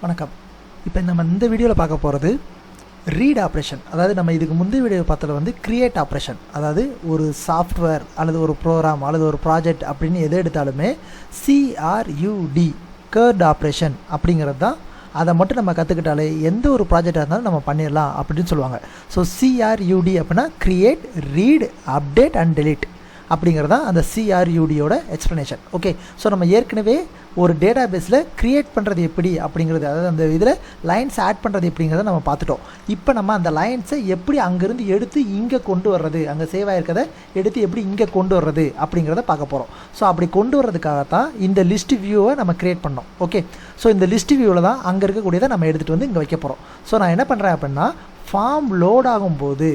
வணக்கம். இப்போ நம்ம இந்த வீடியோவில் பார்க்க போகிறது ரீட் ஆப்ரேஷன். அதாவது நம்ம இதுக்கு முந்தைய வீடியோ பார்த்ததில் வந்து கிரியேட் ஆப்ரேஷன், அதாவது ஒரு சாஃப்ட்வேர் அல்லது ஒரு ப்ரோக்ராம் அல்லது ஒரு ப்ராஜெக்ட் அப்படின்னு எதை எடுத்தாலுமே CRUD கர்ட் ஆப்ரேஷன் அப்படிங்கிறது தான். அதை மட்டும் நம்ம கற்றுக்கிட்டாலே எந்த ஒரு ப்ராஜெக்டாக இருந்தாலும் நம்ம பண்ணிடலாம் அப்படின்னு சொல்லுவாங்க. ஸோ CRUD அப்படின்னா create, read, update and delete அப்படிங்கிறது தான் அந்த CRUDயோட எக்ஸ்ப்ளனேஷன். ஓகே, ஸோ நம்ம ஏற்கனவே ஒரு டேட்டா பேஸில் க்ரியேட் பண்ணுறது எப்படி அப்படிங்கிறது, அதாவது அந்த இதில் லைன்ஸ் ஆட் பண்ணுறது எப்படிங்கிறத நம்ம பார்த்துட்டோம். இப்போ நம்ம அந்த லைன்ஸை எப்படி அங்கேருந்து எடுத்து இங்கே கொண்டு வர்றது, அங்கே சேவ் ஆகிருக்கதை எடுத்து எப்படி இங்கே கொண்டு வர்றது அப்படிங்கிறத பார்க்க போகிறோம். ஸோ அப்படி கொண்டு வர்றதுக்காகத்தான் இந்த லிஸ்ட் வியூவை நம்ம க்ரியேட் பண்ணோம். ஓகே, ஸோ இந்த லிஸ்ட் வியூவில் தான் அங்கே இருக்கக்கூடியதை நம்ம எடுத்துகிட்டு வந்து இங்கே வைக்க போகிறோம். ஸோ நான் என்ன பண்ணுறேன் அப்படின்னா, ஃபார்ம் லோட் ஆகும்போது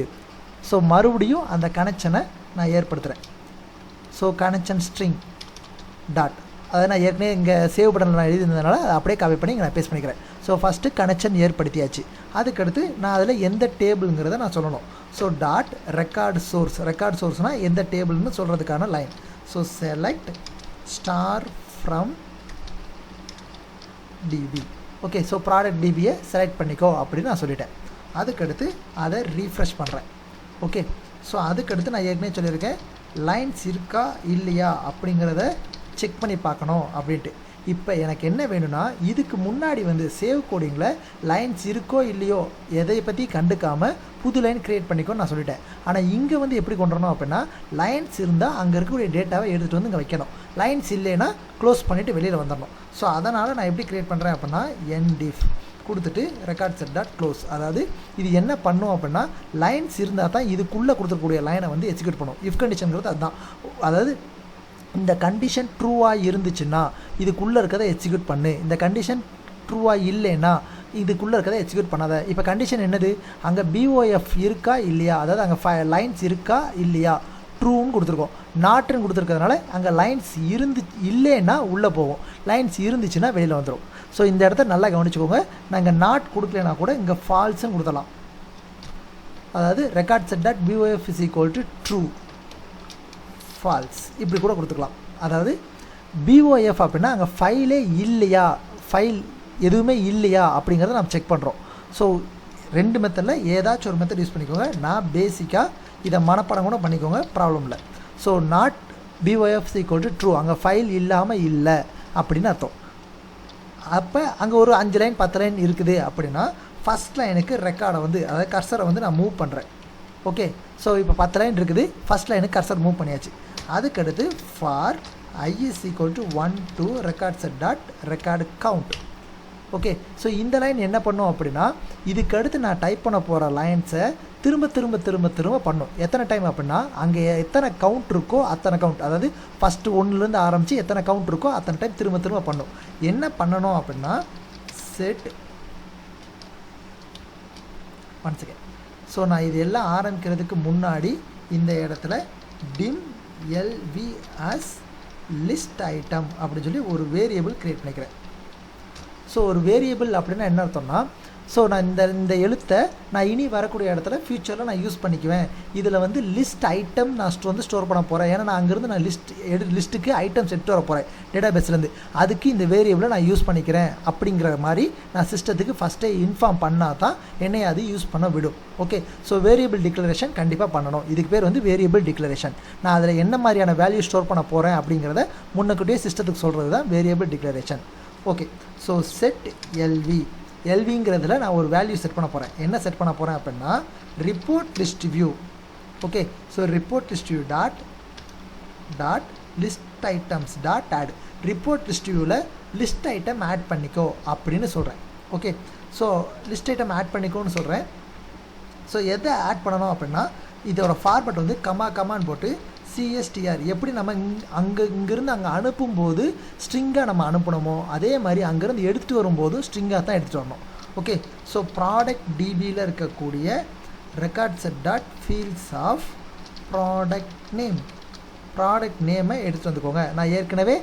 ஸோ மறுபடியும் அந்த கனெக்ஷனை நான் ஏற்படுத்துகிறேன். ஸோ கனெக்ஷன் ஸ்ட்ரிங் டாட், அதை நான் ஏற்கனவே இங்கே சேவ் பட்டனில் நான் எழுதியிருந்ததுனால அதை அப்படியே காப்பி பண்ணி இங்கே நான் பேஸ்ட் பண்ணிக்கிறேன். ஸோ ஃபஸ்ட்டு கனெக்ஷன் ஏற்படுத்தியாச்சு. அதுக்கடுத்து நான் அதில் எந்த டேபிளுங்கிறத நான் சொல்லணும். ஸோ டாட் ரெக்கார்டு சோர்ஸ்னால் எந்த டேபிள்னு சொல்கிறதுக்கான line. So select star from DB. Okay, so product டிபியை செலக்ட் பண்ணிக்கோ அப்படின்னு நான் சொல்லிட்டேன். அதுக்கடுத்து அதை ரீஃப்ரெஷ் பண்ணுறேன். ஓகே, ஸோ அதுக்கடுத்து நான் ஏற்கனவே சொல்லியிருக்கேன் லைன்ஸ் இருக்கா இல்லையா அப்படிங்கிறத செக் பண்ணி பார்க்கணும் அப்படின்ட்டு. இப்போ எனக்கு என்ன வேணும்னா, இதுக்கு முன்னாடி வந்து சேவ் கோடிங்கில் லைன்ஸ் இருக்கோ இல்லையோ எதை பற்றி கண்டுக்காமல் புது லைன் க்ரியேட் பண்ணிக்கோன்னு நான் சொல்லிட்டேன். ஆனால் இங்கே வந்து எப்படி கொண்டு வரணும் அப்படின்னா, லைன்ஸ் இருந்தால் அங்கே இருக்கக்கூடிய டேட்டாவை எடுத்துகிட்டு வந்து இங்கே வைக்கணும். லைன்ஸ் இல்லைன்னா க்ளோஸ் பண்ணிவிட்டு வெளியில் வந்துடணும். ஸோ அதனால் நான் எப்படி க்ரியேட் பண்ணுறேன் அப்படின்னா, என்டிஃப் கொடுத்துட்டு ரெக்கார்ட் செட் டாட் க்ளோஸ். அதாவது இது என்ன பண்ணும் அப்படின்னா, லைன்ஸ் இருந்தால் தான் இதுக்குள்ளே கொடுத்துருக்கூடிய லைனை வந்து எக்ஸிக்யூட் பண்ணும். இஃப் கண்டிஷனுங்கிறது அதுதான். அதாவது இந்த கண்டிஷன் ட்ரூவாக இருந்துச்சுன்னா இதுக்குள்ளே இருக்கிறத எக்ஸிக்யூட் பண்ணு, இந்த கண்டிஷன் ட்ரூவாக இல்லைன்னா இதுக்குள்ளே இருக்கிறத எக்ஸிக்யூட் பண்ணாத. இப்போ கண்டிஷன் என்னது, அங்கே BOF இருக்கா இல்லையா, அதாவது அங்கே லைன்ஸ் இருக்கா இல்லையா, ட்ரூன்னு கொடுத்துருக்கோம். நாட்டுன்னு கொடுத்துருக்கிறதுனால அங்கே லைன்ஸ் இல்லைன்னா உள்ளே போகும், லைன்ஸ் இருந்துச்சுன்னா வெளியில் வந்துடும். ஸோ இந்த இடத்த நல்லா கவனிச்சுக்கோங்க. நாங்கள் நாட் கொடுக்கலனா கூட இங்கே ஃபால்ஸுன்னு கொடுத்துடலாம். அதாவது record set dot BOF is equal to true, false இப்படி கூட கொடுத்துக்கலாம். அதாவது BOF அப்படின்னா அங்கே ஃபைலே இல்லையா, ஃபைல் எதுவுமே இல்லையா அப்படிங்கிறத நம்ம செக் பண்ணுறோம். ஸோ ரெண்டு மெத்தடில் ஏதாச்சும் ஒரு மெத்தட் யூஸ் பண்ணிக்கோங்க. நான் பேசிக்காக இதை மனப்பாடம் கூட பண்ணிக்கோங்க, ப்ராப்ளம் இல்லை. So not BOF is equal to true, அங்கே ஃபைல் இல்லாமல் இல்லை அப்படின்னு அர்த்தம். அப்போ அங்கே ஒரு 5 லைன் 10 லைன் இருக்குது அப்படின்னா ஃபஸ்ட் லைனுக்கு ரெக்கார்டை வந்து, அதாவது கர்சரை வந்து நான் மூவ் பண்ணுறேன். ஓகே, ஸோ இப்போ 10 லைன் இருக்குது, ஃபஸ்ட் லைனுக்கு கர்சர் மூவ் பண்ணியாச்சு. அதுக்கடுத்து for I is equal to 1 to record set dot record count. Okay, so இந்த லைன் என்ன பண்ணும் அப்படின்னா, இதுக்கு அடுத்து நான் டைப் பண்ண போகிற லைன்ஸை திரும்ப திரும்ப திரும்ப திரும்ப பண்ணும். எத்தனை டைம் அப்படின்னா, அங்கே எத்தனை கவுண்ட் இருக்கோ அத்தனை கவுண்ட், அதாவது ஃபஸ்ட்டு 1லேருந்து ஆரம்பித்து எத்தனை கவுண்ட் இருக்கோ அத்தனை டைம் திரும்ப திரும்ப பண்ணும். என்ன பண்ணணும் அப்படின்னா, செட் ஒன் செகண்ட். ஸோ நான் இது எல்லாம் ஆரம்பிக்கிறதுக்கு முன்னாடி இந்த இடத்துல dim LV as list item அப்படின்னு சொல்லி ஒரு வேரியபிள் க்ரியேட் பண்ணிக்கிறேன். ஸோ ஒரு வேரியபிள் அப்படின்னா என்ன அர்த்தம்னா, ஸோ நான் இந்த எழுத்தை நான் இனி வரக்கூடிய இடத்துல ஃப்யூச்சரில் நான் யூஸ் பண்ணிக்குவேன். இதில் வந்து லிஸ்ட் ஐட்டம் நான் வந்து ஸ்டோர் பண்ண போகிறேன். ஏன்னா நான் அங்கேருந்து நான் லிஸ்ட்டுக்கு ஐட்டம்ஸ் எடுத்து வர போகிறேன் டேட்டா பேஸ்லேருந்து. அதுக்கு இந்த வேரியபிளை நான் யூஸ் பண்ணிக்கிறேன் அப்படிங்கிற மாதிரி நான் சிஸ்டத்துக்கு ஃபஸ்ட்டே இன்ஃபார்ம் பண்ணால் தான் என்னை அது யூஸ் பண்ண விடும். ஓகே, ஸோ வேரியபிள் டிக்ளரேஷன் கண்டிப்பாக பண்ணணும். இதுக்கு பேர் வந்து வேரியபிள் டிக்ளரேஷன். நான் அதில் என்ன மாதிரியான வேல்யூ ஸ்டோர் பண்ண போகிறேன் அப்படிங்கிறத முன்னக்கூட்டியே சிஸ்டத்துக்கு சொல்கிறது தான் variable declaration. Okay, so set எல்விங்கிறதுல நான் ஒரு வேல்யூ செட் பண்ண போகிறேன். என்ன செட் பண்ண போகிறேன் அப்படின்னா, report list view. Okay, so report list view dot list items dot add. Report list வியூவில் லிஸ்ட் ஐட்டம் ஆட் பண்ணிக்கோ அப்படின்னு சொல்கிறேன். Okay, so list item add பண்ணிக்கோன்னு சொல்கிறேன். ஸோ எதை ஆட் பண்ணணும் அப்படின்னா, இதோட ஃபார்மேட் வந்து கமான்னு போட்டு CSTR, எப்படி நம்ம இங்கேருந்து அங்கே அனுப்பும்போது ஸ்ட்ரிங்காக நம்ம அனுப்பணுமோ அதே மாதிரி அங்கேருந்து எடுத்துகிட்டு வரும்போது ஸ்ட்ரிங்காக தான் எடுத்துகிட்டு வரணும். ஓகே, ஸோ ப்ராடக்ட் டிபியில் இருக்கக்கூடிய record set dot fields of product நேமை எடுத்துகிட்டு வந்துக்கோங்க. நான் ஏற்கனவே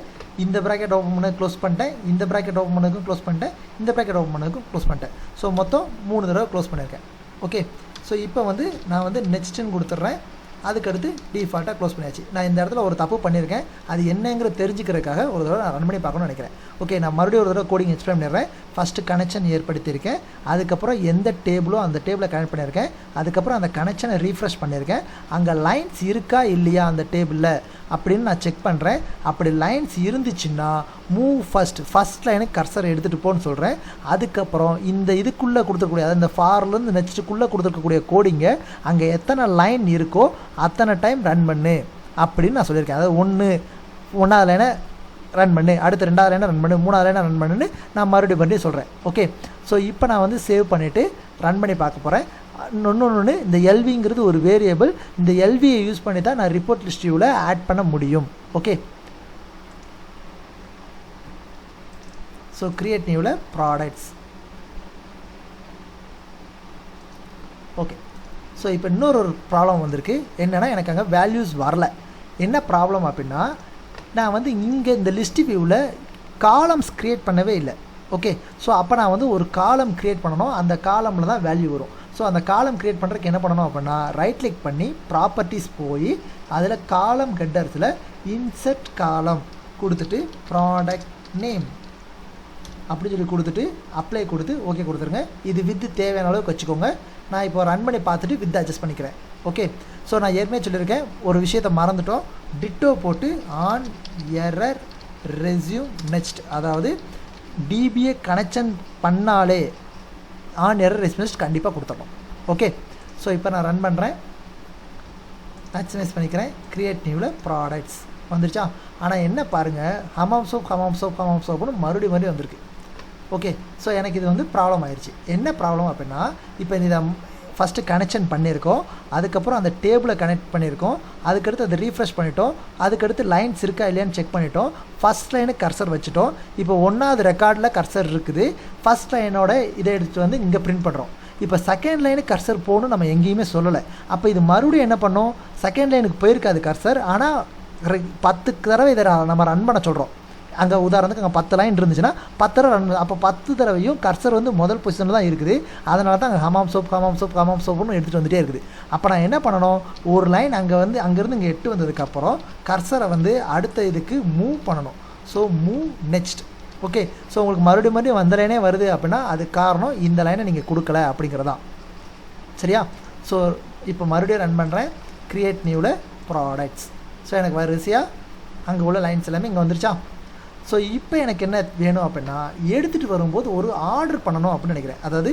இந்த ப்ராக்கெட் ஓப்பன் பண்ண க்ளோஸ் பண்ணிட்டேன், இந்த ப்ராக்கெட் ஓப்பன் பண்ணதுக்கும் க்ளோஸ் பண்ணிட்டேன், இந்த ப்ராக்கெட் ஓப்பன் பண்ணதுக்கும் க்ளோஸ் பண்ணிட்டேன். ஸோ மொத்தம் 3 தடவை க்ளோஸ் பண்ணியிருக்கேன். ஓகே, ஸோ இப்போ வந்து நான் வந்து நெக்ஸ்ட்டுன்னு கொடுத்துட்றேன். அதுக்கடுத்து டிஃபால்ட்டாக க்ளோஸ் பண்ணியாச்சு. நான் இந்த இடத்துல ஒரு தப்பு பண்ணியிருக்கேன், அது என்னங்கிறது தெரிஞ்சுக்கிறதுக்காக ஒரு தடவை நான் ரன் பண்ணி பார்க்கணும்னு நினைக்கிறேன். ஓகே, நான் மறுபடியும் ஒரு தடவை கோடிங் எக்ஸ்பிளைன் பண்ணிடுறேன். ஃபஸ்ட்டு கனெக்ஷன் ஏற்படுத்தியிருக்கேன், அதுக்கப்புறம் எந்த டேபிளோ அந்த டேபிளை கனெக்ட் பண்ணியிருக்கேன், அதுக்கப்புறம் அந்த கனெக்ஷனை ரீஃப்ரெஷ் பண்ணியிருக்கேன். அங்கே லைன்ஸ் இருக்கா இல்லையா அந்த டேபிளில் அப்படின்னு நான் செக் பண்ணுறேன். அப்படி லைன்ஸ் இருந்துச்சுன்னா மூவ் ஃபஸ்ட் லைனுக்கு கர்சரை எடுத்துகிட்டு போன்னு சொல்கிறேன். அதுக்கப்புறம் இந்த இதுக்குள்ளே கொடுத்துருக்கூடிய, அதாவது இந்த ஃபார்லேருந்து நெக்ஸ்ட்டுக்குள்ளே கொடுத்துருக்கக்கூடிய கோடிங்கை அங்கே எத்தனை லைன் இருக்கோ அத்தனை டைம் ரன் பண்ணு அப்படின்னு நான் சொல்லியிருக்கேன். அதாவது ஒன்றாவது லைனை ரன் பண்ணு, அடுத்து 2வது லைனை ரன் பண்ணு, 3வது லைனை ரன் பண்ணுன்னு நான் மறுபடியும் சொல்கிறேன். ஓகே, ஸோ இப்போ நான் வந்து சேவ் பண்ணிவிட்டு ரன் பண்ணி பார்க்க போகிறேன். இன்னொன்று, இந்த எல்விங்கிறது ஒரு வேரியபிள். இந்த எல்வியை யூஸ் பண்ணி தான் நான் ரிப்போர்ட் லிஸ்ட் வியூவில் ஆட் பண்ண முடியும். ஓகே, ஸோ கிரியேட் நியூவில் ப்ராடக்ட்ஸ். ஓகே, ஸோ இப்போ இன்னொரு ப்ராப்ளம் வந்திருக்கு. என்னென்னா, எனக்கு அங்கே வேல்யூஸ் வரல. என்ன ப்ராப்ளம் அப்படின்னா, நான் வந்து இங்கே இந்த லிஸ்ட் வியூவில் காலம்ஸ் க்ரியேட் பண்ணவே இல்லை. ஓகே, ஸோ அப்போ நான் வந்து ஒரு காலம் க்ரியேட் பண்ணணும், அந்த காலமில் தான் வேல்யூ வரும். ஸோ அந்த காலம் க்ரியேட் பண்ணுறதுக்கு என்ன பண்ணணும் அப்படின்னா, ரைட் கிளிக் பண்ணி ப்ராப்பர்ட்டிஸ் போய் அதில் காலம் ஹெட்டர்ஸில் இன்செர்ட் காலம் கொடுத்துட்டு ப்ராடக்ட் நேம் அப்படி சொல்லி கொடுத்துட்டு அப்ளை கொடுத்து ஓகே கொடுத்துருங்க. இது வித்து தேவையான அளவுக்கு வச்சுக்கோங்க. நான் இப்போ ரன் பண்ணி பார்த்துட்டு வித் அட்ஜஸ்ட் பண்ணிக்கிறேன். ஓகே, ஸோ நான் ஏற்கனவே சொல்லியிருக்கேன், ஒரு விஷயத்தை மறந்துட்டோம். டிட்டோ போட்டு ஆன் எரர் ரெஸ்யூம் நெக்ஸ்ட், அதாவது டிபிஏ கனெக்ஷன் பண்ணாலே ஆன் எரர் ரெஸ்யூம் நெக்ஸ்ட் கண்டிப்பாக கொடுத்துடணும். ஓகே, ஸோ இப்போ நான் ரன் பண்ணுறேன், மேக்ஸிமைஸ் பண்ணிக்கிறேன். கிரியேட் நியூவில் ப்ராடக்ட்ஸ் வந்துருச்சா? ஆனால் என்ன பாருங்கள், ஹமாம் சோப்னு மறுபடியும் வந்திருக்கு. ஓகே, ஸோ எனக்கு இது வந்து ப்ராப்ளம் ஆயிடுச்சு. என்ன ப்ராப்ளம் அப்படின்னா, இப்போ இதை ஃபஸ்ட்டு கனெக்ஷன் பண்ணியிருக்கோம், அதுக்கப்புறம் அந்த டேபிளை கனெக்ட் பண்ணியிருக்கோம், அதுக்கடுத்து அதை ரீஃப்ரெஷ் பண்ணிட்டோம், அதுக்கடுத்து லைன்ஸ் இருக்கா இல்லையான்னு செக் பண்ணிட்டோம், ஃபஸ்ட் லைனுக்கு கர்சர் வச்சுட்டோம். இப்போ 1வது ரெக்கார்டில் கர்சர் இருக்குது, ஃபஸ்ட் லைனோட இதை எடுத்துகிட்டு வந்து இங்கே பிரிண்ட் பண்ணுறோம். இப்போ செகண்ட் லைனுக்கு கர்சர் போகணும் நம்ம எங்கேயுமே சொல்லலை. அப்போ இது மறுபடியும் என்ன பண்ணோம், செகண்ட் லைனுக்கு போயிருக்காது கர்சர், ஆனால் 10 தடவை இதை நம்ம ரன் பண்ண சொல்கிறோம். அங்கே உதாரணத்துக்கு அங்கே 10 லைன் இருந்துச்சுன்னா 10 தடவை ரன், அப்போ 10 தடவையும் கர்சர் வந்து முதல் பொசிஷனில் தான் இருக்குது. அதனால தான் அங்கே ஹமாம் சோப்னு எடுத்துகிட்டு வந்துகிட்டே இருக்குது. அப்போ நான் என்ன பண்ணணும், ஒரு லைன் அங்கேருந்து இங்கே 8 வந்ததுக்கப்புறம் கர்சரை வந்து அடுத்த இதுக்கு மூவ் பண்ணணும். So move next. Okay, so உங்களுக்கு மறுபடியும் வந்த லைனே வருது அப்படின்னா அது காரணம் இந்த லைனை நீங்கள் கொடுக்கல அப்படிங்கிறதான். சரியா? ஸோ இப்போ மறுபடியும் ரன் பண்ணுறேன். கிரியேட் நியூவில் ப்ராடக்ட்ஸ். ஸோ எனக்கு வரிசையாக அங்கே உள்ள லைன்ஸ் எல்லாமே இங்கே வந்துருச்சா? ஸோ இப்போ எனக்கு என்ன வேணும் அப்படின்னா, எடுத்துகிட்டு வரும்போது ஒரு ஆர்டர் பண்ணணும் அப்படின்னு நினைக்கிறேன். அதாவது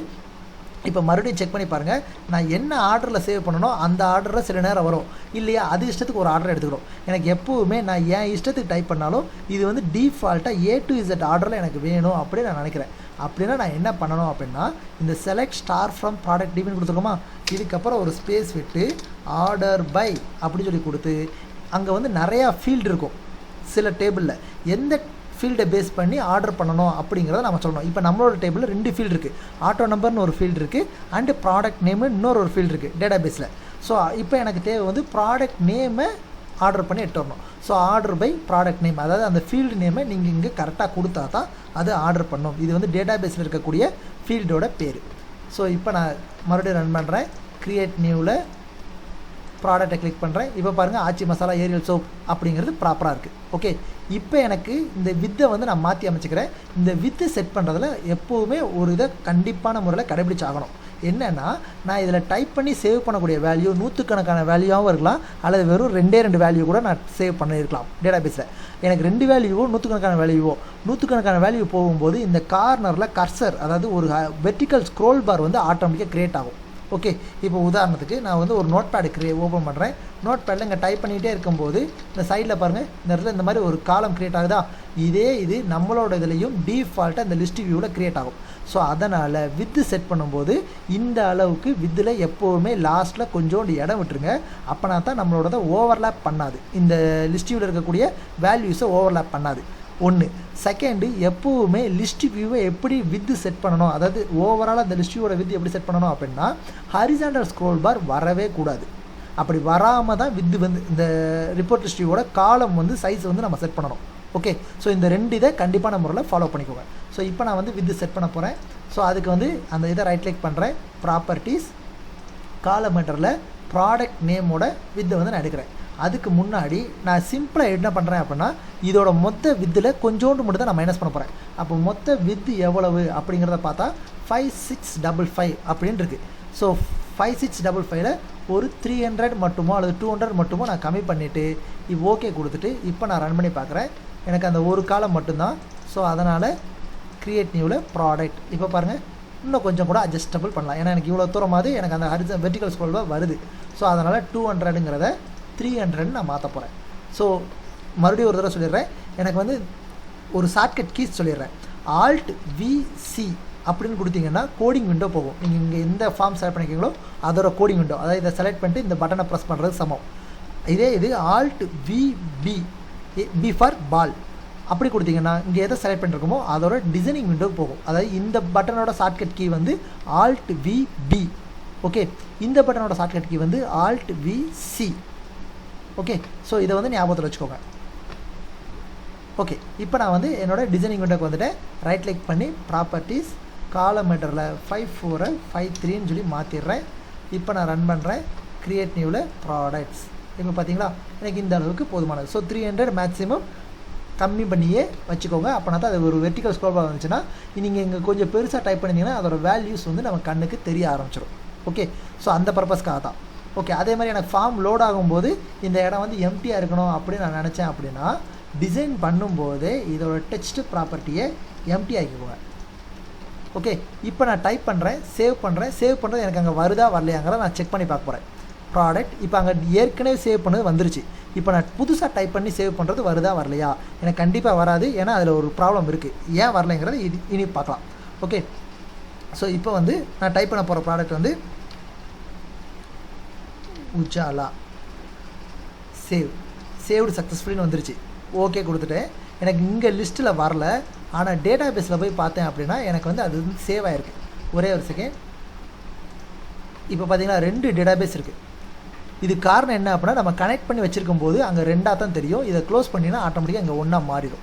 இப்போ மறுபடியும் செக் பண்ணி பாருங்கள், நான் என்ன ஆர்டரில் சேவ் பண்ணணும் அந்த ஆர்டரில் சில நேரம் வரும் இல்லையா, அது இஷ்டத்துக்கு ஒரு ஆர்டர் எடுத்துக்கிறோம். எனக்கு எப்போவுமே நான் என் இஷ்டத்துக்கு டைப் பண்ணாலும் இது வந்து டிஃபால்ட்டாக A to Z ஆர்டரில் எனக்கு வேணும் அப்படின்னு நான் நினைக்கிறேன். அப்படின்னா நான் என்ன பண்ணணும் அப்படின்னா, இந்த செலக்ட் ஸ்டார் ஃப்ரம் ப்ராடக்ட் டிபின்னு கொடுத்துருக்கோமா, இதுக்கப்புறம் ஒரு ஸ்பேஸ் விட்டு ஆர்டர் பை அப்படி சொல்லி கொடுத்து, அங்கே வந்து நிறையா ஃபீல்டு இருக்கும் சில டேபிளில், எந்த ஃபீல்டை பேஸ் பண்ணி ஆர்டர் பண்ணணும் அப்படிங்கிறத நம்ம சொல்லணும். இப்போ நம்மளோட டேபிளில் 2 ஃபீல்டு இருக்குது, ஆட்டோ நம்பர்னு ஒரு ஃபீல்டு இருக்குது, அண்டு ப்ராடக்ட் நேமு இன்னொரு ஃபீல்டு இருக்குது டேட்டா பேஸில். ஸோ இப்போ எனக்கு தேவை வந்து ப்ராடக்ட் நேமை ஆர்டர் பண்ணி எடுத்து வரணும். So order by product name, அதாவது அந்த ஃபீல்டு நேமை நீங்கள் இங்கே கரெக்டாக கொடுத்தா தான் அது ஆர்டர் பண்ணும். இது வந்து டேட்டா பேஸில் இருக்கக்கூடிய ஃபீல்டோட பேர். ஸோ இப்போ நான் மறுபடியும் ரன் பண்ணுறேன். கிரியேட் நியூவில் ப்ராடக்டை கிளிக் பண்ணுறேன். இப்போ பாருங்கள், ஆச்சி மசாலா ஏரியல் சோப் அப்படிங்கிறது ப்ராப்பராக இருக்குது. ஓகே, இப்போ எனக்கு இந்த வித்தை வந்து நான் மாற்றி அமைச்சிக்கிறேன். இந்த வித்தை செட் பண்ணுறதுல எப்போவுமே ஒரு இதை கண்டிப்பான முறையில் கடைபிடிச்சாகணும். என்னென்னா, நான் இதில் டைப் பண்ணி சேவ் பண்ணக்கூடிய வேல்யூ 100கணக்கான வேல்யூவாகவும் இருக்கலாம், அல்லது வெறும் 2 வேல்யூ கூட நான் சேவ் பண்ணியிருக்கலாம் டேட்டா பேஸில். எனக்கு 2 வேல்யூவோ 100கணக்கான வேல்யூவோ 100கணக்கான வேல்யூ போகும்போது இந்த கார்னரில் கர்சர், அதாவது ஒரு வெர்டிக்கல் ஸ்க்ரோல் பார் வந்து ஆட்டோமேட்டிக்காக க்ரியேட் ஆகும். ஓகே, இப்போ உதாரணத்துக்கு நான் வந்து ஒரு நோட் பேடு ஓப்பன் பண்ணுறேன். நோட் பேடில் இங்கே டைப் பண்ணிகிட்டே இருக்கும்போது இந்த சைடில் பாருங்கள், இந்த இடத்துல இந்த மாதிரி ஒரு காலம் க்ரியேட் ஆகுதா, இது நம்மளோட இதுலேயும் டிஃபால்ட்டாக இந்த லிஸ்ட் வியூவில் க்ரியேட் ஆகும். ஸோ அதனால் வித்து செட் பண்ணும்போது இந்த அளவுக்கு வித்தில் எப்போவுமே லாஸ்ட்டில் கொஞ்சோண்டு இடம் விட்டுருங்க. அப்போனா தான் நம்மளோட ஓவர்லேப் பண்ணாது, இந்த லிஸ்ட் வியூவில் இருக்கக்கூடிய வேல்யூஸை ஓவர்லேப் பண்ணாது. 1. செகண்டு, எப்போவுமே லிஸ்ட் வியூவை எப்படி வித்து செட் பண்ணணும், அதாவது ஓவரால் அந்த லிஸ்ட் வியூவோட வித்து எப்படி செட் பண்ணணும் அப்படின்னா, ஹரிசாண்டல் ஸ்க்ரோல் பார் வரவே கூடாது. அப்படி வராமல் தான் வித்து வந்து இந்த ரிப்போர்ட் லிஸ்ட் வியூவோட காலம் வந்து சைஸ் வந்து நம்ம செட் பண்ணணும். ஓகே, ஸோ இந்த 2 இதை கண்டிப்பான முறையில் ஃபாலோ பண்ணிக்கோங்க. ஸோ இப்போ நான் வந்து வித்து செட் பண்ண போகிறேன். ஸோ அதுக்கு வந்து அந்த இதை ரைட் கிளிக் பண்ணுறேன், ப்ராப்பர்ட்டிஸ், காலம் ஹெட்டரில் ப்ராடக்ட் நேமோட வித்தை வந்து நான் எடுக்கிறேன். அதுக்கு முன்னாடி நான் சிம்பிளாக என்ன பண்ணுறேன் அப்படின்னா இதோட மொத்த வித்தில் கொஞ்சோண்டு மட்டும் தான் நான் மைனஸ் பண்ண போகிறேன். அப்போ மொத்த வித்து எவ்வளவு அப்படிங்கிறத பார்த்தா 5655 அப்படின்னு இருக்குது. ஸோ 5655ல் ஒரு 300 மட்டுமோ அல்லது 200 மட்டுமோ நான் கம்மி பண்ணிவிட்டு இப்போ ஓகே கொடுத்துட்டு இப்போ நான் ரன் பண்ணி பார்க்குறேன். எனக்கு அந்த ஒரு காலம் மட்டும்தான். ஸோ அதனால் க்ரியேட் நியூவில் ப்ராடக்ட் இப்போ பாருங்கள் இன்னும் கொஞ்சம் கூட அட்ஜஸ்டபிள் பண்ணலாம். ஏன்னா எனக்கு இவ்வளோ தூரமாவது எனக்கு அந்த வெர்டிக்கல் ஸ்க்ரோல் வருது. ஸோ அதனால் 200ங்கிறத 300 நான் மாற்ற போகிறேன். ஸோ மறுபடியும் ஒரு தடவை சொல்லிடுறேன். எனக்கு வந்து ஒரு ஷார்ட்கட் கீஸ் சொல்லிடுறேன். Alt VC அப்படின்னு கொடுத்தீங்கன்னா கோடிங் விண்டோ போகும். நீங்கள் இங்கே எந்த ஃபார்ம் செலக்ட் பண்ணிக்கிறீங்களோ அதோட கோடிங் விண்டோ, அதாவது இதை செலக்ட் பண்ணிட்டு இந்த பட்டனை ப்ரெஸ் பண்ணுறது சமம். இதே இது Alt VB B for ball அப்படி கொடுத்தீங்கன்னா இங்கே எதை செலக்ட் பண்ணிருக்கோமோ அதோட டிசைனிங் விண்டோ போகும். அதாவது இந்த பட்டனோட ஷார்ட்கட் கீ வந்து Alt VB. ஓகே, இந்த பட்டனோட ஷார்ட்கட் கீ வந்து Alt VC. ஓகே, ஸோ இதை வந்து ஞாபகத்தில் வச்சுக்கோங்க. ஓகே, இப்போ நான் வந்து என்னோடய டிசைனிங் விண்டோக்கு வந்துட்டு ரைட் கிளிக் பண்ணி ப்ராப்பர்ட்டிஸ் காலம் ஹெட்டரில் 54 53ன்னு சொல்லி மாற்றிடுறேன். இப்போ நான் ரன் பண்ணுறேன். க்ரியேட் நியூவில் ப்ராடக்ட்ஸ். இப்போ பார்த்தீங்களா எனக்கு இந்த அளவுக்கு போதுமானது. ஸோ 300 மேக்ஸிமம் கம்மி பண்ணியே வச்சுக்கோங்க. அப்படின்னா தான் அது ஒரு வெர்டிக்கல் ஸ்க்ரோல் பார் வந்துச்சுன்னா நீங்கள் இங்கே கொஞ்சம் பெருசாக டைப் பண்ணிங்கன்னா அதோட வேல்யூஸ் வந்து நம்ம கண்ணுக்கு தெரிய ஆரம்பிச்சிடும். ஓகே, ஸோ அந்த பர்பஸ்க்காக தான். ஓகே, அதே மாதிரி எனக்கு ஃபார்ம் லோட் ஆகும்போது இந்த இடம் வந்து எம்டியாக இருக்கணும் அப்படின்னு நான் நினச்சேன் அப்படின்னா டிசைன் பண்ணும்போது இதோட டெக்ஸ்ட் ப்ராப்பர்ட்டியை எம்டி ஆக்கிக்குவேன். ஓகே, இப்போ நான் டைப் பண்ணுறேன், சேவ் பண்ணுறது எனக்கு அங்கே வருதா வரலையாங்கிறத நான் செக் பண்ணி பார்க்க போகிறேன். ப்ராடக்ட் இப்போ அங்கே ஏற்கனவே சேவ் பண்ணது வந்துருச்சு. இப்போ நான் புதுசாக டைப் பண்ணி சேவ் பண்ணுறது வருதா வரலையா? எனக்கு கண்டிப்பாக வராது. ஏன்னா அதில் ஒரு ப்ராப்ளம் இருக்குது. ஏன் வரலைங்கிறது இனி பார்க்கலாம். ஓகே, ஸோ இப்போ வந்து நான் டைப் பண்ண போகிற ப்ராடக்ட் வந்து உஜாலா. சேவ்டு சக்ஸஸ்ஃபுல்லின்னு வந்துருச்சு. ஓகே கொடுத்துட்டேன். எனக்கு இங்கே லிஸ்ட்டில் வரல, ஆனால் டேட்டா பேஸில் போய் பார்த்தேன் அப்படின்னா எனக்கு வந்து அது வந்து சேவ் ஆகிருக்கு. ஒரே ஒரு செகண்ட். இப்போ பார்த்தீங்கன்னா 2 டேட்டா பேஸ் இருக்குது. இது காரணம் என்ன அப்படின்னா நம்ம கனெக்ட் பண்ணி வச்சுருக்கும் போது அங்கே 2ஆக தான் தெரியும். இதை க்ளோஸ் பண்ணினா ஆட்டோமேட்டிக்காக இங்கே 1ஆக மாறிடும்.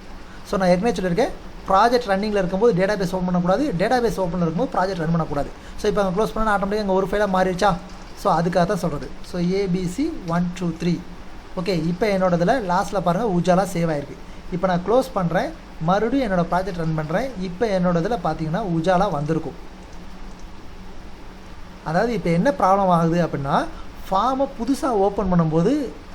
ஸோ நான் ஏற்கனவே சொல்லியிருக்கேன், ப்ராஜெக்ட் ரன்னிங்கில் இருக்கும்போது டேட்டா பேஸ் ஓப்பன் பண்ணக்கூடாது, டேட்டா பேஸ் ஓப்பனில் இருக்கும்போது ப்ராஜெக்ட் ரன் பண்ணக்கூடாது. ஸோ இப்போ அங்கே க்ளோஸ் பண்ணால் ஆட்டோமேட்டிக்காக இங்கே ஒரு ஃபைலாக மாறிடுச்சா? ஸோ அதுக்காக தான் சொல்கிறது. So ABC 1 2 3. ஓகே, இப்போ என்னோடதில் லாஸ்ட்டில் பாருங்கள் உஜாலா சேவ் ஆகிருக்கு. இப்போ நான் க்ளோஸ் பண்ணுறேன், மறுபடியும் என்னோடய ப்ராஜெக்ட் ரன் பண்ணுறேன். இப்போ என்னோடதில் பார்த்தீங்கன்னா உஜாலா வந்திருக்கும். அதாவது இப்போ என்ன ப்ராப்ளம் ஆகுது அப்படின்னா ஃபார்மை புதுசாக ஓப்பன் பண்ணும்போது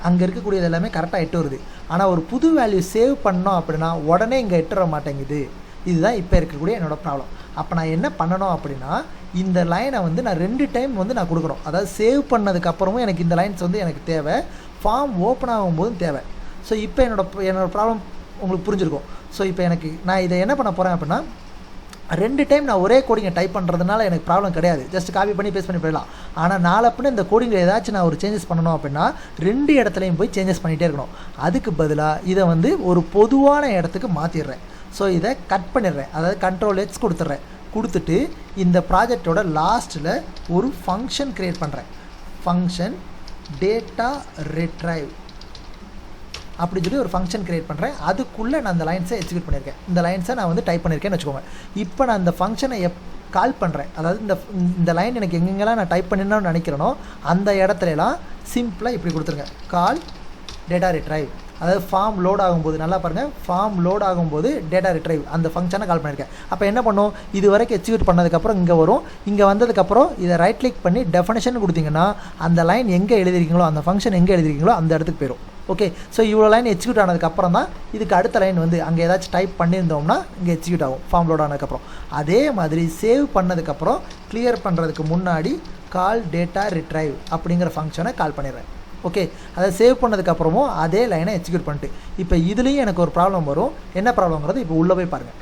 அங்கே இருக்கக்கூடியது எல்லாமே கரெக்டாக எட்டு வருது. ஆனால் ஒரு புது வேல்யூ சேவ் பண்ணோம் அப்படின்னா உடனே இங்கே எட்டு வர மாட்டேங்குது. இதுதான் இப்போ இருக்கக்கூடிய என்னோடய ப்ராப்ளம். அப்போ நான் என்ன பண்ணணும் அப்படின்னா இந்த லைனை வந்து நான் 2 டைம் வந்து நான் கொடுக்கணும். அதாவது சேவ் பண்ணதுக்கப்புறமும் எனக்கு இந்த லைன்ஸ் வந்து எனக்கு தேவை, ஃபார்ம் ஓப்பன் ஆகும்போதும் தேவை. ஸோ இப்போ என்னோடய ப்ராப்ளம் உங்களுக்கு புரிஞ்சிருக்கும். ஸோ இப்போ நான் இதை என்ன பண்ண போகிறேன் அப்படின்னா 2 டைம் நான் ஒரே கோடிங்கை டைப் பண்ணுறதுனால எனக்கு ப்ராப்ளம் கிடையாது. ஜஸ்ட் காப்பி பண்ணி பேஸ்ட் பண்ணி போயிடலாம். ஆனால் நாளப்பின்னு இந்த கோடிங்கில் ஏதாச்சும் நான் ஒரு சேஞ்சஸ் பண்ணணும் அப்படின்னா 2 இடத்துலையும் போய் சேஞ்சஸ் பண்ணிகிட்டே இருக்கணும். அதுக்கு பதிலாக இதை வந்து ஒரு பொதுவான இடத்துக்கு மாற்றிடுறேன். ஸோ இதை கட் பண்ணிடுறேன். அதாவது Ctrl+X கொடுத்துட்றேன். கொடுத்துட்டு இந்த ப்ராஜெக்டோட லாஸ்ட்டில் ஒரு ஃபங்க்ஷன் க்ரியேட் பண்ணுறேன். ஃபங்க்ஷன் டேட்டா ரிட்ரைவ் அப்படி சொல்லி ஒரு ஃபங்க்ஷன் க்ரியேட் பண்ணுறேன். அதுக்குள்ளே நான் அந்த லைன்ஸை எக்ஸிக்யூட் பண்ணியிருக்கேன். இந்த லைன்ஸை நான் வந்து டைப் பண்ணியிருக்கேன்னு வச்சுக்கோங்க. இப்போ நான் இந்த ஃபங்க்ஷனை கால் பண்ணுறேன். அதாவது இந்த லைன் எனக்கு எங்கெங்கெல்லாம் நான் டைப் பண்ணணும்னு நினைக்கிறேனோ அந்த இடத்துலலாம் சிம்பிளாக இப்படி கொடுத்துருங்க, கால் டேட்டா ரிட்ரைவ். அதாவது ஃபார்ம் லோட் ஆகும்போது நல்லா பாருங்கள், ஃபார்ம் லோட் ஆகும்போது டேட்டா ரிட்ரைவ் அந்த ஃபங்க்ஷனை கால் பண்ணியிருக்கேன். அப்போ என்ன பண்ணும், இது வரைக்கும் எக்ஸிக்யூட் பண்ணதுக்கப்புறம் இங்கே வரும். இங்கே வந்ததுக்கப்புறம் இதை ரைட் கிளிக் பண்ணி டெஃபினேஷன் கொடுத்தீங்கன்னா அந்த லைன் எங்கே எழுதிருக்கீங்களோ அந்த ஃபங்க்ஷன் எங்கே எழுதிருக்கீங்களோ அந்த இடத்துக்கு போயிடும். ஓகே, ஸோ இவ்வளோ லைன் எக்ஸிக்யூட் ஆனதுக்கப்புறம் தான் இதுக்கு அடுத்த லைன் வந்து அங்கே ஏதாச்சும் டைப் பண்ணியிருந்தோம்னா இங்கே எக்ஸிக்யூட் ஆகும் ஃபார்ம் லோட் ஆனதுக்கப்புறம். அதே மாதிரி சேவ் பண்ணதுக்கப்புறம் கிளியர் பண்ணுறதுக்கு முன்னாடி கால் டேட்டா ரிட்ரைவ் அப்படிங்கிற ஃபங்க்ஷனை கால் பண்ணிடுறேன். ஓகே, அதை சேவ் பண்ணதுக்கப்புறமும் அதே லைனை எக்ஸிக்யூட் பண்ணிட்டு இப்போ இதுலேயும் எனக்கு ஒரு ப்ராப்ளம் வரும். என்ன ப்ராப்ளம்ங்கிறது இப்போ உள்ளே போய் பாருங்கள்.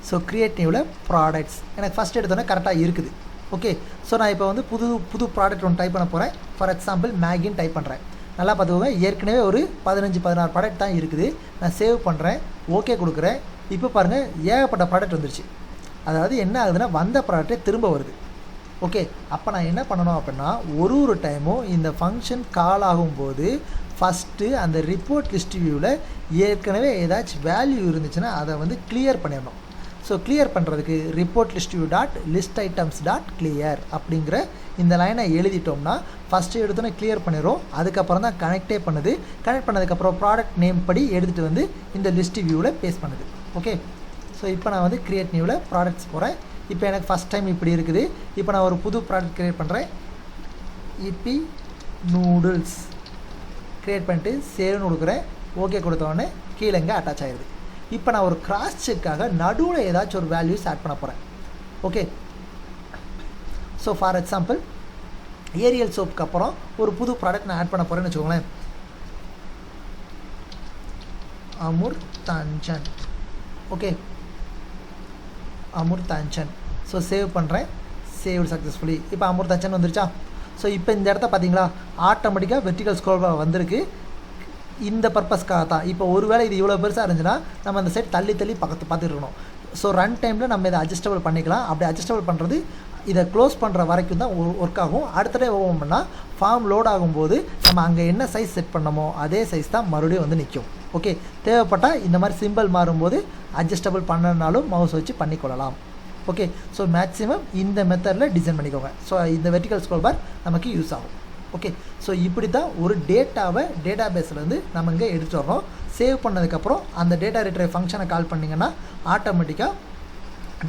ஸோ க்ரியேட்டிவில் ப்ராடக்ட்ஸ் எனக்கு ஃபஸ்ட் எடுத்தோன்னே கரெக்டாக இருக்குது. ஓகே, ஸோ நான் இப்போ வந்து புது ப்ராடக்ட் ஒன்று டைப் பண்ண போகிறேன். ஃபார் எக்ஸாம்பிள் மேகின்னு டைப் பண்ணுறேன். நல்லா பார்த்துக்கோங்க, ஏற்கனவே ஒரு 15-16 ப்ராடக்ட் தான் இருக்குது. நான் சேவ் பண்ணுறேன், ஓகே கொடுக்குறேன். இப்போ பாருங்கள் ஏகப்பட்ட ப்ராடக்ட் வந்துருச்சு. அதாவது என்ன ஆகுதுன்னா வந்த ப்ராடக்டே திரும்ப வருது. ஓகே, அப்போ நான் என்ன பண்ணணும் அப்படின்னா ஒரு டைமும் இந்த ஃபங்க்ஷன் கால் ஆகும்போது ஃபஸ்ட்டு அந்த ரிப்போர்ட் லிஸ்ட் வியூவில் ஏற்கனவே ஏதாச்சும் வேல்யூ இருந்துச்சுன்னா அதை வந்து கிளியர் பண்ணிடணும். ஸோ கிளியர் பண்ணுறதுக்கு report list view dot list items dot clear அப்படிங்கிற இந்த லைனை எழுதிட்டோம்னா ஃபஸ்ட்டு எடுத்தோன்னே கிளியர் பண்ணிடும். அதுக்கப்புறம் தான் கனெக்டே பண்ணுது. கனெக்ட் பண்ணதுக்கப்புறம் ப்ராடக்ட் நேம் படி எடுத்துகிட்டு வந்து இந்த லிஸ்ட் வியூவில் பேஸ்ட் பண்ணுது. ஓகே, ஸோ இப்போ நான் வந்து கிரியேட் நியூவில் ப்ராடக்ட்ஸ் போகிறேன். இப்போ எனக்கு ஃபஸ்ட் டைம் இப்படி இருக்குது. இப்போ நான் ஒரு புது ப்ராடக்ட் க்ரியேட் பண்ணுறேன். இப்பி நூடுல்ஸ் க்ரியேட் பண்ணிட்டு சேவ்னு கொடுக்குறேன். ஓகே கொடுத்தோடனே கீழே இங்கே அட்டாச் ஆகிடுது. இப்போ நான் ஒரு கிராஸ் செக்காக நடுவில் ஏதாச்சும் ஒரு வேல்யூஸ் ஆட் பண்ண போகிறேன். Okay, so for example Ariel சோப்புக்கு அப்புறம் ஒரு புது ப்ராடக்ட் நான் ஆட் பண்ண போகிறேன்னு வச்சுக்கோங்களேன். Amrutanjan. Okay, Amrutanjan. So save பண்ணுறேன். Save successfully. இப்போ அமுர்தாஞ்சன் வந்துருச்சா? ஸோ இப்போ இந்த இடத்த பார்த்தீங்களா ஆட்டோமேட்டிக்காக வெர்டிகல் ஸ்க்ரோல் வந்திருக்கு. இந்த பர்பஸ்க்காக தான். இப்போ ஒரு வேளை இது இவ்வளோ பெருசாக இருந்துச்சுன்னா நம்ம அந்த சைட் தள்ளி தள்ளி பார்த்துட்டு இருக்கணும். ஸோ ரன் டைமில் நம்ம இதை அட்ஜஸ்டபிள் பண்ணிக்கலாம். அப்படி அட்ஜஸ்டபிள் பண்ணுறது இதை க்ளோஸ் பண்ணுற வரைக்கும் தான் ஒர்க் ஆகும். அடுத்த டே ஓப்பன் பண்ணால் ஃபார்ம் லோட் ஆகும்போது நம்ம அங்கே என்ன சைஸ் செட் பண்ணமோ அதே சைஸ் தான் மறுபடியும் வந்து நிற்கும். ஓகே, தேவைப்பட்டால் இந்த மாதிரி சிம்பிள் மாறும்போது அட்ஜஸ்டபிள் பண்ணனாலும் மவுஸ் வச்சு பண்ணிக்கொள்ளலாம். ஓகே, ஸோ மேக்ஸிமம் இந்த மெத்தடில் டிசைன் பண்ணிக்கோங்க. ஸோ இந்த வெர்டிகல் ஸ்க்ரோல் பார் நமக்கு யூஸ் ஆகும். ஓகே, ஸோ இப்படி தான் ஒரு டேட்டாவை டேட்டா பேஸ்லேருந்து நம்ம இங்கே எடுத்துகிட்டு வரோம். சேவ் பண்ணதுக்கப்புறம் அந்த டேட்டா ரிட்ரைவ் ஃபங்க்ஷனை கால் பண்ணிங்கன்னா ஆட்டோமேட்டிக்காக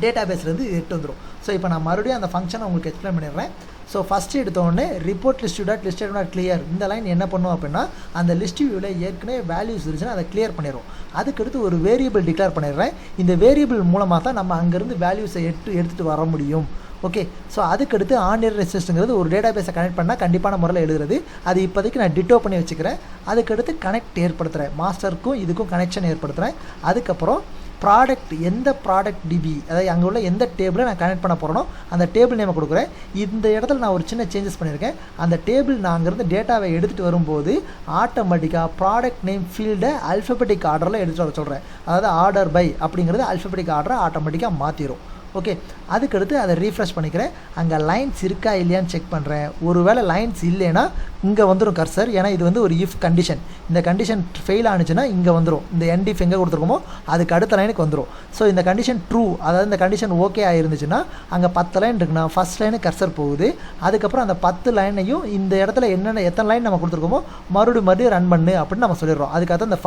டேட்டா பேஸ்லேருந்து எடுத்து வந்துடும். ஸோ இப்போ நான் மறுபடியும் அந்த ஃபங்க்ஷனை உங்களுக்கு எக்ஸ்பிளைன் பண்ணிடுறேன். ஸோ ஃபஸ்ட்டு எடுத்தோடனே report list dot list dot clear இந்த லைன் என்ன பண்ணும் அப்படின்னா அந்த லிஸ்ட் வியூவில் ஏற்கனவே வேல்யூஸ் இருந்துச்சுன்னா அதை கிளியர் பண்ணிடும். அதுக்கடுத்து ஒரு வேரியபிள் டிக்ளேர் பண்ணிடுறேன். இந்த வேரியபிள் மூலமாக தான் நம்ம அங்கேருந்து வேல்யூஸை எடுத்துகிட்டு வர முடியும். ஓகே, ஸோ அதுக்கடுத்து ஆன்லைன் ரெஜிஸ்டர்ங்கிறது ஒரு டேட்டா பேஸை கனெக்ட் பண்ணால் கண்டிப்பான முறையில் எழுதுறது. அது இப்போதைக்கு நான் டிட்டோ பண்ணி வச்சுக்கிறேன். அதுக்கடுத்து கனெக்ட் ஏற்படுத்துகிறேன். மாஸ்டருக்கும் இதுக்கும் கனெக்ஷன் ஏற்படுத்துகிறேன். அதுக்கப்புறம் ப்ராடக்ட் எந்த ப்ராடக்ட் டிபி அதாவது அங்கே உள்ள எந்த டேபிளை நான் கனெக்ட் பண்ண போகிறனோ அந்த டேபிள் நேமை கொடுக்குறேன். இந்த இடத்துல நான் ஒரு சின்ன சேஞ்சஸ் பண்ணியிருக்கேன். அந்த டேபிள் நான் அங்கேருந்து டேட்டாவை எடுத்துகிட்டு வரும்போது ஆட்டோமேட்டிக்காக ப்ராடக்ட் நேம் ஃபீல்டை அல்ஃபபெட்டிக் ஆர்டரில் எடுத்துகிட்டு வர சொல்கிறேன். அதாவது ஆர்டர் பை அப்படிங்கிறது அல்ஃபபெட்டிக் ஆர்டரை ஆட்டோமேட்டிக்காக மாற்றிடும். ஓகே, அதுக்கடுத்து அதை ரீஃப்ரெஷ் பண்ணிக்கிறேன். அங்கே லைன்ஸ் இருக்கா இல்லையான்னு செக் பண்ணுறேன். ஒருவேளை லைன்ஸ் இல்லைன்னா இங்கே வந்துடும் கர்சர். ஏன்னா இது வந்து ஒரு இஃப் கண்டிஷன். இந்த கண்டிஷன் ஃபெயில் ஆனிச்சுன்னா இங்கே வந்துடும். இந்த எண்ட் இஃப் எங்கே கொடுத்துருக்கோமோ அதுக்கு அடுத்த லைனுக்கு வந்துடும். ஸோ இந்த கண்டிஷன் ட்ரூ அதாவது இந்த கண்டிஷன் ஓகே ஆயிருந்துச்சுன்னா அங்கே 10 லைன் இருக்குன்னா ஃபஸ்ட் லைனு கர்சர் போகுது. அதுக்கப்புறம் அந்த 10 லைனையும் இந்த இடத்துல எத்தனை லைன் நம்ம கொடுத்துருக்கோமோ மறுபடியும் ரன் பண்ணு அப்படின்னு நம்ம சொல்லிடுறோம். அதுக்காக தான் இந்த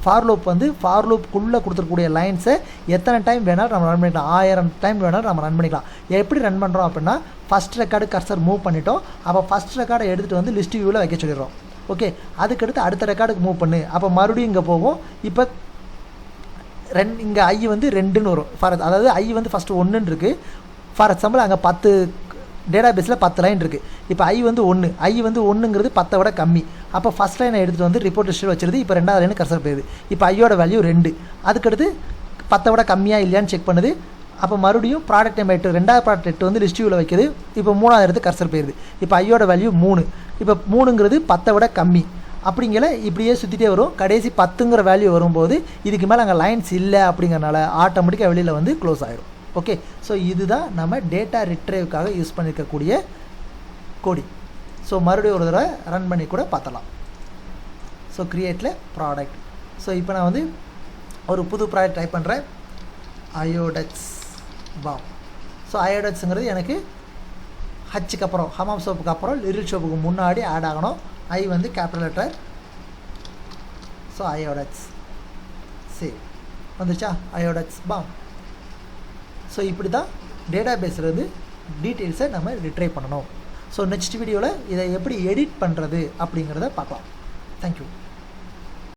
ஃபார் லூப் வந்து ஃபார் லூப்புக்குள்ளே கொடுத்துருக்கூடிய லைன்ஸை எத்தனை டைம் வேணாலும் நம்ம ரன் பண்ணிக்கலாம். 1000 டைம் வேணாலும் நம்ம ரன் பண்ணிக்கலாம். எப்படி ரன் பண்ணுறோம் அப்படின்னா ஃபஸ்ட் ரெக்கார்டு கர்சர் மூவ் பண்ணிட்டோம். அப்போ ஃபஸ்ட் ரெக்கார்டை எடுத்துகிட்டு வந்து லிஸ்ட் வியூவில் வைக்க சொல்லிடுறோம். ஓகே, அதுக்கடுத்து அடுத்த ரெக்கார்டுக்கு மூவ் பண்ணு. அப்போ மறுபடியும் இங்கே போகும். இப்போ இங்கே ஐ வந்து 2ன்னு வரும். அதாவது ஐ வந்து ஃபஸ்ட்டு 1ன்னு இருக்குது. ஃபார் எக்ஸாம்பிள் அங்கே 10 டேட்டா பேஸில் 10 லைன் இருக்குது. இப்போ ஐ வந்து 1. ஐ வந்து 1ங்கிறது 10 விட கம்மி. அப்போ ஃபஸ்ட் லைனை எடுத்துகிட்டு வந்து ரிப்போர்ட் லிஸ்ட்டில் வச்சிருது. இப்போ 2வது லைனு கர்சர் போயிடுது. இப்போ ஐயோட வேல்யூ 2. அதுக்கடுத்து 10 விட கம்மியாக இல்லையான்னு செக் பண்ணுது. அப்போ மறுபடியும் ப்ராடக்ட் நேம் 8 2வது ப்ராடக்ட் 8 வந்து லிஸ்ட் வியூவில் வைக்குது. இப்போ 3வது எடுத்து கர்சர் போயிடுது. இப்போ ஐயோட வேல்யூ 3. இப்போ 3ங்கிறது 10 விட கம்மி. அப்படிங்கிற இப்படியே சுற்றிட்டே வரும். கடைசி 10ங்கிற வேல்யூ வரும்போது இதுக்கு மேலே அங்கே லைன்ஸ் இல்லை அப்படிங்கிறனால ஆட்டோமேட்டிக்காக வெளியில் வந்து க்ளோஸ் ஆகிடும். ஓகே, ஸோ இதுதான் நம்ம டேட்டா ரிட்ரைவுக்காக யூஸ் பண்ணியிருக்கக்கூடிய கோடிங். ஸோ மறுபடியும் ஒரு தடவை ரன் பண்ணி கூட பார்த்தலாம். So க்ரியேட்டில் product. ஸோ இப்போ நான் வந்து ஒரு புது ப்ராடக்ட் டைப் பண்ணுறேன். அயோடெக்ஸ் பாம். ஸோ அயோடெக்ஸுங்கிறது எனக்கு ஹச்சுக்கு அப்புறம் ஹமாம் சோப்புக்கு அப்புறம் லிரில் சோப்புக்கு முன்னாடி ஆட் ஆகணும். ஐ வந்து கேபிட்டல் லெட்டர். ஸோ அயோடெக்ஸ் சரி வந்துச்சா அயோடெக்ஸ் பாம். ஸோ இப்படி தான் டேட்டா பேஸ்லேருந்து டீட்டெயில்ஸை நம்ம ரிட்ரைவ் பண்ணணும். ஸோ நெக்ஸ்ட் வீடியோவில் இதை எப்படி எடிட் பண்ணுறது அப்படிங்கிறத பார்க்கலாம். தேங்க்யூ.